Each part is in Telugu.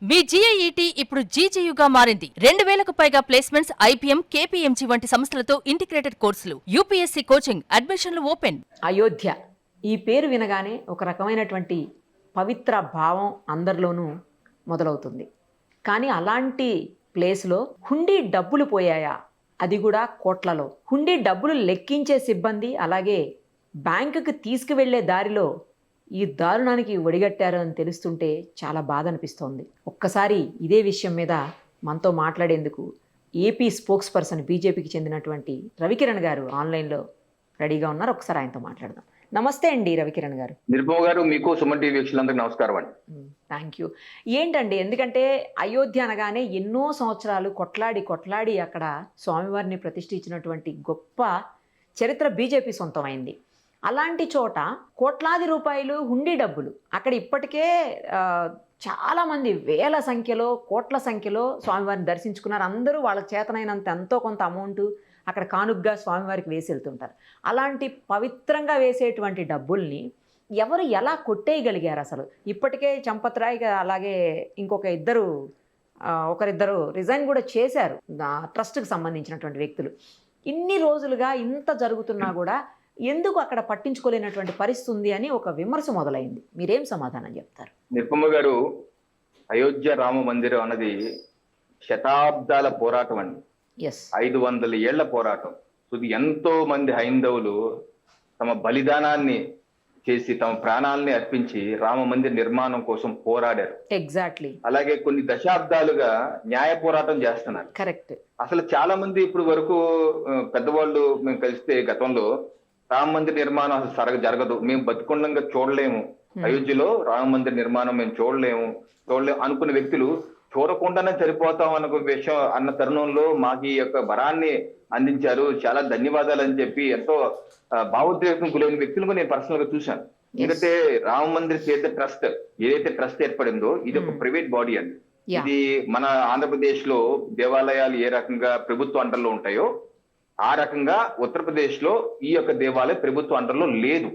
మీ GIET ఇప్పుడు GGUగా మారింది. 2000కు పైగా ప్లేస్మెంట్స్, IPM, KPMG వంటి సంస్థలతో ఇంటిగ్రేటెడ్ కోర్సులు, UPSC కోచింగ్, అడ్మిషన్లు ఓపెన్. అయోధ్య ఈ పేరు వినగానే ఒక రకమైనటువంటి పవిత్ర భావం అందరిలోనూ మొదలవుతుంది. కానీ అలాంటి ప్లేస్లో హుండీ డబ్బులు పోయాయా, అది కూడా కోట్లలో. హుండీ డబ్బులు లెక్కించే సిబ్బంది అలాగే బ్యాంకుకి తీసుకువెళ్లే దారిలో ఈ దారుణానికి ఒడిగట్టారు అని తెలుస్తుంటే చాలా బాధ అనిపిస్తోంది. ఒక్కసారి ఇదే విషయం మీద మనతో మాట్లాడేందుకు ఏపీ స్పోక్స్ పర్సన్ బీజేపీకి చెందినటువంటి రవికిరణ్ గారు ఆన్లైన్లో రెడీగా ఉన్నారు. ఒకసారి ఆయనతో మాట్లాడదాం. నమస్తే అండి రవికిరణ్ గారు. నిర్భవ గారు, మీకు సుమన్ టీవీ వీక్షకులందరికీ నమస్కారం అండి. Thank you. ఏంటండి, ఎందుకంటే అయోధ్య అనగానే ఎన్నో సంవత్సరాలు కొట్లాడి అక్కడ స్వామివారిని ప్రతిష్ఠించినటువంటి గొప్ప చరిత్ర బీజేపీ సొంతమైంది. అలాంటి చోట కోట్లాది రూపాయలు హుండీ డబ్బులు అక్కడ ఇప్పటికే చాలామంది వేల సంఖ్యలో కోట్ల సంఖ్యలో స్వామివారిని దర్శించుకున్నారు. అందరూ వాళ్ళకి చేతనైనంత ఎంతో కొంత అమౌంట్ అక్కడ కానుగ్గా స్వామివారికి వేసి వెళ్తుంటారు. అలాంటి పవిత్రంగా వేసేటువంటి డబ్బుల్ని ఎవరు ఎలా కొట్టేయగలిగారు అసలు? ఇప్పటికే చంపత్రాయ్ అలాగే ఒకరిద్దరు రిజైన్ కూడా చేశారు, ట్రస్ట్కి సంబంధించినటువంటి వ్యక్తులు. ఇన్ని రోజులుగా ఇంత జరుగుతున్నా కూడా ఎందుకు అక్కడ పట్టించుకోలేనటువంటి పరిస్థితి ఉంది అని ఒక విమర్శ మొదలైంది. మీరేం సమాధానం చెప్తారు? నిర్భమ్మ గారు, అయోధ్య రామ మందిరం అన్నది శతాబ్దాల పోరాటం అండి. 500 ఏళ్ల పోరాటం. ఇది ఎంతో మంది హైందవులు తమ బలిదానాన్ని చేసి తమ ప్రాణాలని అర్పించి రామ మందిర నిర్మాణం కోసం పోరాడారు. ఎగ్జాక్ట్లీ. అలాగే కొన్ని దశాబ్దాలుగా న్యాయ పోరాటం చేస్తున్నారు. కరెక్ట్. అసలు చాలా మంది ఇప్పుడు వరకు పెద్దవాళ్ళు మేము కలిస్తే గతంలో రామ మందిర నిర్మాణం అసలు జరగదు, మేము బతుకుండంగా చూడలేము, అయోధ్యలో రామ మందిర నిర్మాణం మేము చూడలేము అనుకున్న వ్యక్తులు చూడకుండానే సరిపోతాం అన్న విషయం అన్న తరుణంలో మాకు ఈ యొక్క వరాన్ని అందించారు, చాలా ధన్యవాదాలు అని చెప్పి ఎంతో భావోద్వేగం గురైన వ్యక్తులను నేను పర్సనల్ గా చూశాను. ఎందుకంటే రామ మందిర్ తీర్థ ట్రస్ట్ ఏదైతే ట్రస్ట్ ఏర్పడిందో ఇది ఒక ప్రైవేట్ బాడీ అండి. ఇది మన ఆంధ్రప్రదేశ్ లో దేవాలయాలు ఏ రకంగా ప్రభుత్వ అండర్లో ఉంటాయో ఆ రకంగా ఉత్తరప్రదేశ్ లో ఈ యొక్క దేవాలయం ప్రభుత్వ అండర్లో లేదు,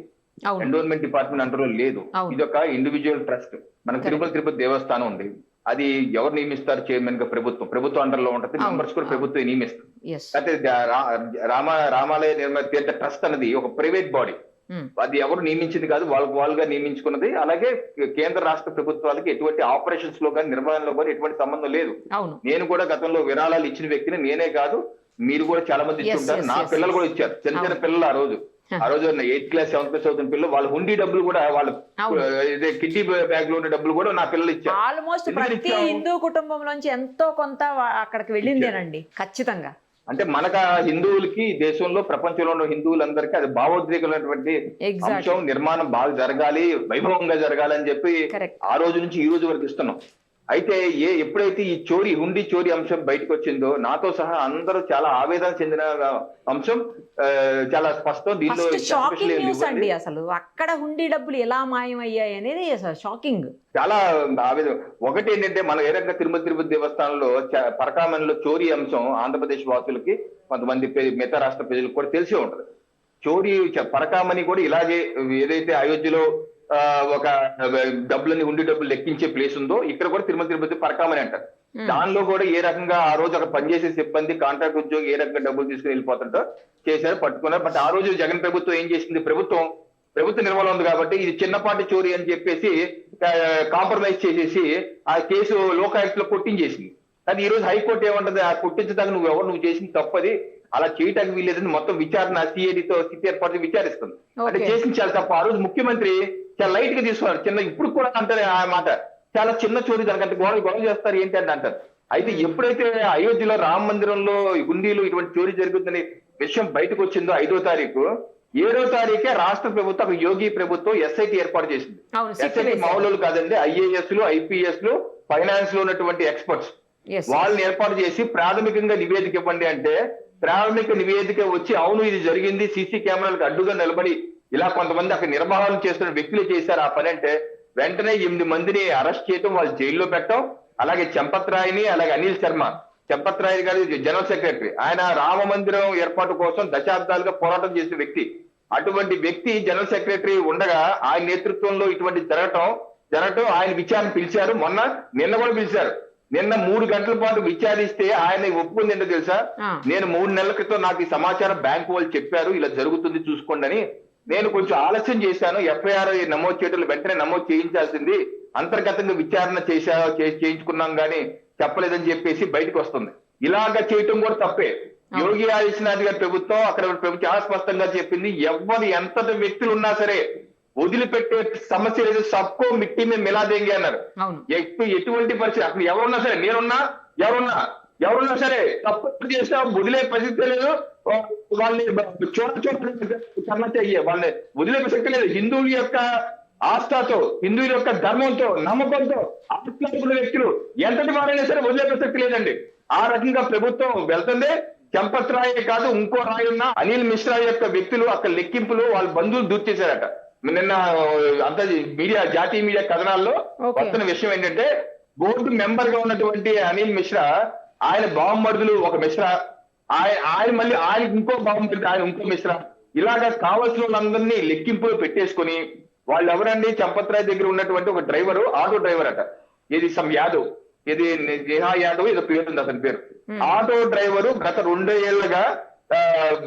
ఎండోన్మెంట్ డిపార్ట్మెంట్ అండర్లో లేదు. ఇది ఒక ఇండివిజువల్ ట్రస్ట్. మన తిరుపతి దేవస్థానం ఉంది, అది ఎవరు నియమిస్తారు? చైర్మన్ గా ప్రభుత్వ అండర్లో ఉంటుంది, మెంబర్స్ కూడా ప్రభుత్వం నియమిస్తారు. అయితే రామాలయ నిర్మాణ తీర్థ ట్రస్ట్ అనేది ఒక ప్రైవేట్ బాడీ, అది ఎవరు నియమించింది కాదు, వాళ్ళుగా నియమించుకున్నది. అలాగే కేంద్ర రాష్ట్ర ప్రభుత్వాలకి ఎటువంటి ఆపరేషన్స్ లో కానీ నిర్వహణలో కానీ ఎటువంటి సంబంధం లేదు. నేను కూడా గతంలో విరాళాలు ఇచ్చిన వ్యక్తిని, నేనే కాదు మీరు కూడా చాలా మంది ఇచ్చుంటారు, నా పిల్లలు కూడా ఇచ్చారు. చిన్న పిల్లలు ఆ రోజు 8th క్లాస్ 7th క్లాస్ చదువుతున్న పిల్లలు వాళ్ళ హుండీ డబ్బులు కూడా, వాళ్ళ కిడ్నీ బ్యాగ్ లో ఉన్న డబ్బులు కూడా నా పిల్లలు ఇచ్చారు. ఆల్మోస్ట్ ప్రతి హిందూ కుటుంబంలోంచి ఎంతో కొంత అక్కడికి వెళ్ళిందేనండి ఖచ్చితంగా. అంటే మనకు హిందువులకి దేశంలో ప్రపంచంలో ఉన్న హిందువులందరికీ అది భావోద్వేగమైనటువంటి అంశం. నిర్మాణం బాగా జరగాలి, వైభవంగా జరగాలి అని చెప్పి ఆ రోజు నుంచి ఈ రోజు వరకు ఇస్తున్నాం. అయితే ఎప్పుడైతే ఈ హుండీ చోరీ అంశం బయటకు వచ్చిందో నాతో సహా అందరూ చాలా ఆవేదన చెందిన అంశం, చాలా స్పష్టం. దీనిలో అసలు అక్కడ హుండీ డబ్బులు ఎలా మాయమయ్యాయి అనేది షాకింగ్. చాలా ఆవేదన. ఒకటి ఏంటంటే మనం ఏ రకంగా తిరుపతి దేవస్థానంలో పరకామణిలో చోరీ అంశం ఆంధ్రప్రదేశ్ వాసులకి కొంతమంది మిగతా రాష్ట్ర ప్రజలకు కూడా తెలిసే ఉంటది. చోరీ పరకామణి కూడా ఇలాగే ఏదైతే అయోధ్యలో ఒక హుండీ డబ్బులు లెక్కించే ప్లేస్ ఉందో ఇక్కడ కూడా తిరుపతి పరకామని అంటారు. దానిలో కూడా ఏ రకంగా ఆ రోజు అక్కడ పనిచేసే సిబ్బంది, కాంట్రాక్ట్ ఉద్యోగి ఏ రకంగా డబ్బులు తీసుకుని వెళ్ళిపోతుంటో చేశారు, పట్టుకున్నారు. బట్ ఆ రోజు జగన్ ప్రభుత్వం ఏం చేసింది? ప్రభుత్వ నిర్వహణ ఉంది కాబట్టి ఇది చిన్నపాటి చోరీ అని చెప్పేసి కాంప్రమైజ్ చేసేసి ఆ కేసు లోకాయుక్తలో కొట్టించేసింది. కానీ ఈ రోజు హైకోర్టు ఏమంటది? ఆ కొట్టించడానికి నువ్వు చేసింది తప్పది, అలా చేయటానికి వీల్లేదని మొత్తం విచారణ సిఐడితో ఏర్పాటు విచారిస్తుంది. అంటే చేసింది చాలా తప్ప. ఆ రోజు ముఖ్యమంత్రి చాలా లైట్ గా తీసుకున్నారు. ఇప్పుడు కూడా అంటారు ఆ మాట, చాలా చిన్న చోరీ, దానికంటే గొడవ చేస్తారు ఏంటి అని అంటారు. అయితే ఎప్పుడైతే అయోధ్యలో రామ మందిరంలో హుండీలు ఇటువంటి చోరీ జరుగుతుందని విషయం బయటకు వచ్చిందో 5వ తారీఖు, 7వ తారీఖే రాష్ట్ర ప్రభుత్వం, యోగి ప్రభుత్వం SIT ఏర్పాటు చేసింది. SIT మామూలు కాదండి, IAS లు, IPS లు, ఫైనాన్స్ లో ఉన్నటువంటి ఎక్స్పర్ట్స్ వాళ్ళని ఏర్పాటు చేసి ప్రాథమికంగా నివేదిక ఇవ్వండి అంటే ప్రాథమిక నివేదిక వచ్చి అవును ఇది జరిగింది, CC కెమెరాలకు అడ్డుగా నిలబడి ఇలా కొంతమంది అక్కడ నిర్మాణాలు చేస్తున్న వ్యక్తులు చేశారు ఆ పని అంటే వెంటనే 8 మందిని అరెస్ట్ చేయటం, వాళ్ళు జైల్లో పెట్టడం. అలాగే చంపత్రాయ్ని, అలాగే అనిల్ శర్మ, చంపత్రాయ్ గారు జనరల్ సెక్రటరీ, ఆయన రామ మందిరం ఏర్పాటు కోసం దశాబ్దాలుగా పోరాటం చేసిన వ్యక్తి. అటువంటి వ్యక్తి జనరల్ సెక్రటరీ ఉండగా ఆయన నేతృత్వంలో ఇటువంటి జరగటం జరగటం, ఆయన విచారణ పిలిచారు, నిన్న కూడా పిలిచారు. నిన్న 3 గంటల పాటు విచారిస్తే ఆయన ఒప్పుకుంది ఏంటో తెలుసా? నేను 3 నెలల క్రితం నాకు ఈ సమాచారం బ్యాంకు వాళ్ళు చెప్పారు, ఇలా జరుగుతుంది చూసుకోండి అని. నేను కొంచెం ఆలస్యం చేశాను, ఎఫ్ఐఆర్ నమోదు చేయడం వెంటనే నమోదు చేయించాల్సింది, అంతర్గతంగా విచారణ చేయించుకున్నాం గానీ చెప్పలేదని చెప్పేసి బయటకు వస్తుంది. ఇలాగ చేయటం కూడా తప్పే. యోగి ఆదిత్యనాథ్ గారి ప్రభుత్వం, అక్కడ ప్రభుత్వం చాలా స్పష్టంగా చెప్పింది, ఎవరు ఎంతటి వ్యక్తులు ఉన్నా సరే వదిలిపెట్టే సమస్య లేదు, సబ్కో మిట్టి మీద మిలాదేంగి అన్నారు. ఎటువంటి పరిస్థితి అక్కడ ఎవరున్నా సరే, నేనున్నా ఎవరున్నా సరే తప్పు చేసినా వదిలే ప్రసక్తి లేదు, వాళ్ళని వాళ్ళని వదిలే ప్రసక్తి లేదు. హిందువుల యొక్క ఆస్థతో, హిందువుల యొక్క ధర్మంతో, నమ్మకంతో ఆత్మకున్న వ్యక్తులు ఎంతటి వారైనా సరే వదిలే ప్రసక్తి లేదండి. ఆ రకంగా ప్రభుత్వం వెళ్తుంది. చంపత్ రాయే కాదు, ఇంకో రాయి ఉన్న అనిల్ మిశ్రా యొక్క వ్యక్తులు అక్కడ లెక్కింపులు వాళ్ళ బంధువులు దూర్ చేశారట. నిన్న అంత మీడియా, జాతీయ మీడియా కథనాల్లో వస్తున్న విషయం ఏంటంటే, బోర్డు మెంబర్ గా ఉన్నటువంటి అనిల్ మిశ్రా, ఆయన బావమరుదులు ఒక మిశ్రా, ఆయన మళ్ళీ ఆయన ఇంకో బావమరుదు, ఆయన ఇంకో మిశ్రా, ఇలాగా కావాల్సిన వాళ్ళందరినీ లెక్కింపులు పెట్టేసుకుని, వాళ్ళు ఎవరండి, చంపత్ రాయ్ దగ్గర ఉన్నటువంటి ఒక డ్రైవరు, ఆటో డ్రైవర్ అట, ఇది సమ్ యాదవ్, ఇది నేహా యాదవ్ ఏదో పేరు ఉంది అతని పేరు. ఆటో డ్రైవరు గత 2 ఏళ్లుగా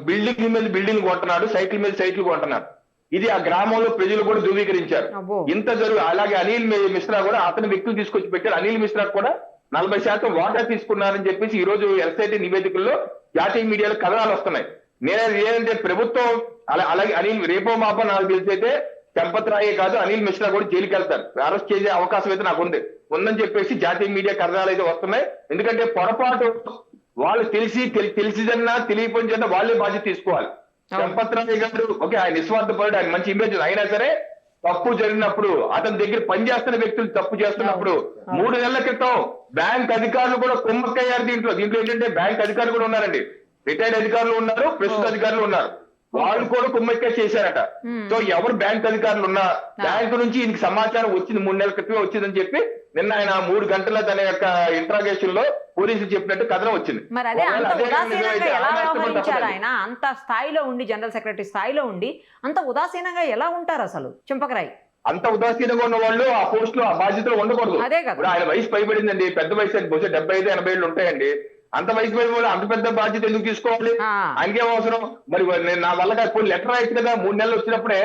బిల్డింగ్ మీద బిల్డింగ్ కొంటున్నాడు, సైకిల్ మీద సైకిల్ కొంటున్నాడు. ఇది ఆ గ్రామంలో ప్రజలు కూడా ధృవీకరించారు. ఇంత అలాగే అనిల్ మిశ్రా కూడా అతని వ్యక్తులు తీసుకొచ్చి పెట్టారు. అనిల్ మిశ్రా కూడా 40% వాటా తీసుకున్నారని చెప్పేసి ఈ రోజు ఎస్ఐటి నివేదికల్లో జాతీయ మీడియాలో కథనాలు వస్తున్నాయి. ఏంటంటే ప్రభుత్వం అలాగే అనిల్ రేపో మాపో నాకు తెలిసైతే చంపత్ రాయే కాదు, అనిల్ మిశ్రా కూడా జైలుకి వెళ్తారు, అరెస్ట్ చేసే అవకాశం అయితే నాకు ఉందని చెప్పేసి జాతీయ మీడియా కథనాలు అయితే వస్తున్నాయి. ఎందుకంటే పొరపాటు వాళ్ళు తెలిసిదన్నా తెలియపోయినా వాళ్ళే బాధ్యత తీసుకోవాలి. చంపత్ రాయ్ గారు ఓకే, ఆయన నిస్వార్థపరుడు, ఆయన మంచి ఇమేజ్, అయినా సరే తప్పు జరిగినప్పుడు, అతని దగ్గర పనిచేస్తున్న వ్యక్తులు తప్పు చేస్తున్నప్పుడు 3 నెలల క్రితం బ్యాంక్ అధికారులు కూడా కుమ్మక్కయ్యారు. దీంట్లో ఏంటంటే బ్యాంక్ అధికారులు కూడా ఉన్నారండి, రిటైర్డ్ అధికారులు ఉన్నారు, ప్రస్తుత అధికారులు ఉన్నారు, వాళ్ళు కూడా కుమ్మక్క చేశారట. సో ఎవరు బ్యాంక్ అధికారులు ఉన్నా బ్యాంకు నుంచి ఈయనకి సమాచారం వచ్చింది, 3 నెలల క్రితమే వచ్చిందని చెప్పి నిన్న ఆయన 3 గంటల తన యొక్క ఇంట్రాగేషన్ లో పోలీసులు చెప్పినట్టు కథనం వచ్చింది. మరి అదే అంత ఉదాసీనంగా ఎలా వ్యవహరించారు ఆయన? అంత స్థాయిలో ఉండి, జనరల్ సెక్రటరీ స్థాయిలో ఉండి అంత ఉదాసీనంగా ఎలా ఉంటారు అసలు చంపకరాయ్? అంత ఉదాసీనంగా ఉన్న వాళ్ళు ఆ పోస్ట్ లో, ఆ బాధ్యతలు ఉండకూడదు. అదే కదా, ఆయన వయసు పైబడిందండి, పెద్ద వయసు అని బహుశా 75-80 ఏళ్ళు ఉంటాయండి. అంత వయసు పైన అంత పెద్ద బాధ్యత ఎందుకు తీసుకోవాలి? ఆయనకేం అవసరం? మరి నా వల్ల కొన్ని లెటర్ రాయచ్చు కదా, 3 నెలలు వచ్చినప్పుడే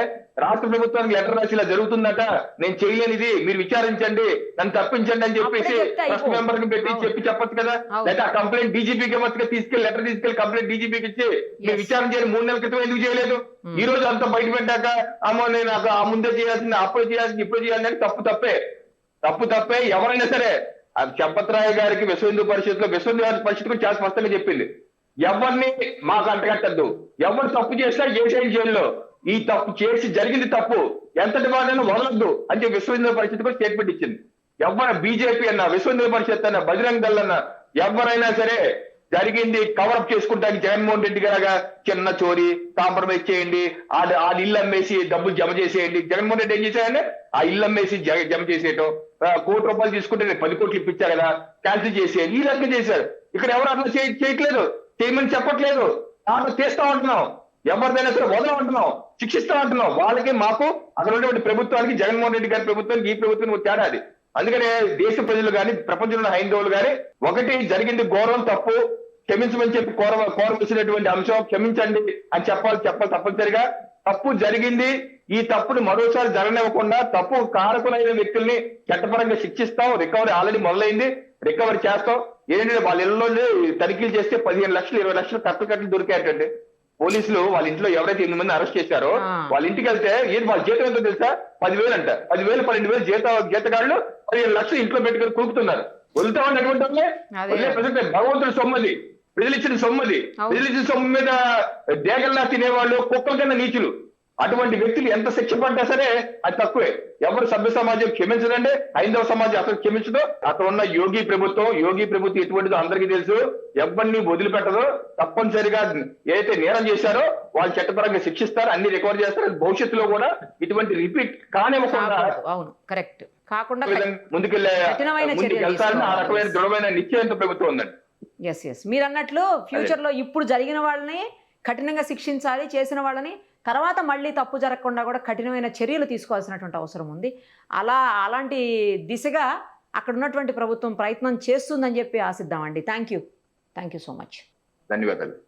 రాష్ట్ర ప్రభుత్వానికి లెటర్ రాసి ఇలా జరుగుతుందట, నేను చేయలేనిది, మీరు విచారించండి, నన్ను తప్పించండి అని చెప్పేసి ట్రస్ట్ మెంబర్ ని పెట్టి చెప్పచ్చు కదా. లేదా ఆ కంప్లైంట్ డీజీపీకి ఇవ్వచ్చు, లెటర్ తీసుకెళ్లి కంప్లైంట్ డీజీపీకి ఇచ్చి మీరు విచారణ చేయాలి. 3 నెలల క్రితం ఎందుకు చేయలేదు? ఈ రోజు అంతా బయట పెట్టాక అమ్మో నేను ఆ ముందే చేయాల్సింది, అప్పుడు చేయాల్సింది, ఇప్పుడు చేయాలి అని తప్పు తప్పే. ఎవరైనా సరే చంపత్ రాయ్ గారికి విశ్వ హిందూ పరిషత్ కూడా చాలా స్పష్టంగా చెప్పింది, ఎవరిని మాకు అంటగట్టద్దు, ఎవరు తప్పు చేసినా ఏసైన్ జైల్లో, ఈ తప్పు చేసి జరిగింది తప్పు, ఎంతటి వారైనా వదలొద్దు అని చెప్పి విశ్వ హిందూ పరిషత్ కూడా స్టేట్మెంట్ ఇచ్చింది. ఎవరు బీజేపీ అన్నా, విశ్వ హిందూ పరిషత్ అన్నా, బజరంగ్ దళ్ అన్నా, ఎవరైనా సరే జరిగింది కవరప్ చేసుకుంటానికి జగన్మోహన్ రెడ్డి గారుగా చిన్న చోరీ కాంప్రమైజ్ చేయండి, ఆ ఇల్లు అమ్మేసి డబ్బులు జమ చేసేయండి. జగన్మోహన్ రెడ్డి ఏం చేశారంటే ఆ ఇల్లు అమ్మేసి జమ చేసేయటం, ₹1 కోటి తీసుకుంటే 10 కోట్లు ఇప్పించారు కదా, క్యాన్సిల్ చేసేయాలి, ఈ రకంగా చేశారు. ఇక్కడ ఎవరు అట్లా చేయట్లేదు, చేయమని చెప్పట్లేదు, దాంట్లో తీస్తా ఉంటున్నాం, ఎవరిదైనా సరే వదలమంటున్నాం, శిక్షిస్తా ఉంటున్నాం. వాళ్ళకి మాకు అక్కడ ఉన్నటువంటి ప్రభుత్వానికి, జగన్మోహన్ రెడ్డి గారి ప్రభుత్వానికి ఈ ప్రభుత్వానికి తేడా అది. అందుకనే దేశ ప్రజలు కానీ ప్రపంచంలో హైందవులు కానీ ఒకటి, జరిగింది ఘోరం, తప్పు, క్షమించమని చెప్పి కోరవలసినటువంటి అంశం, క్షమించండి అని చెప్పాలి తప్పనిసరిగా. తప్పు జరిగింది, ఈ తప్పును మరోసారి జరగనివ్వకుండా తప్పు కారకులైన వ్యక్తుల్ని చట్టపరంగా శిక్షిస్తాం. రికవరీ ఆల్రెడీ మొదలైంది, రికవరీ చేస్తాం. ఏంటంటే వాళ్ళ ఇళ్లలో తనిఖీలు చేస్తే 15 లక్షలు 20 లక్షలు కట్టలు దొరికాయటండి. పోలీసులు వాళ్ళ ఇంట్లో ఎవరైతే 8 మంది అరెస్ట్ చేశారో వాళ్ళ ఇంటికి వెళ్తే వాళ్ళ జీతం ఎంతో తెలుసా? 10,000 అంట. 10,000 12,000 జీతగాళ్ళు 15 లక్షలు ఇంట్లో పెట్టుకుని కూకుతున్నారు. వదులుతా ఉన్నటువంటి భగవంతుడి సొమ్మది, ప్రజలిచ్చిన సొమ్మది, ప్రజలిచ్చిన సొమ్ము మీద డేగల్లా తినేవాళ్ళు, కుక్కల కింద నీచులు. అటువంటి వ్యక్తులు ఎంత శిక్ష పడ్డా సరే అది తక్కువే. ఎవరు సభ్య సమాజం క్షమించదండి, హైందవ సమాజం అసలు క్షమించదు. అక్కడ ఉన్న యోగి ప్రభుత్వం ఎటువంటిదో అందరికీ తెలుసు, ఎవరిని వదిలిపెట్టదు. తప్పనిసరిగా ఏదైతే నేరం చేశారో వాళ్ళు చట్టపరంగా శిక్షిస్తారు, అన్ని రికవర్ చేస్తారు. భవిష్యత్తులో కూడా ఇటువంటి రిపీట్ కానివ్వకుండా ముందుకెళ్తారని ఆ రకమైన దృఢమైన నిశ్చయంతో ప్రభుత్వం ఉందండి. ఎస్ మీరు అన్నట్లు ఫ్యూచర్ లో ఇప్పుడు జరిగిన వాళ్ళని కఠినంగా శిక్షించాలి, చేసిన వాళ్ళని తర్వాత మళ్ళీ తప్పు జరగకుండా కూడా కఠినమైన చర్యలు తీసుకోవాల్సినటువంటి అవసరం ఉంది. అలాంటి దిశగా అక్కడ ఉన్నటువంటి ప్రభుత్వం ప్రయత్నం చేస్తుందని చెప్పి ఆశిద్దామండి. Thank you so much. ధన్యవాదాలు.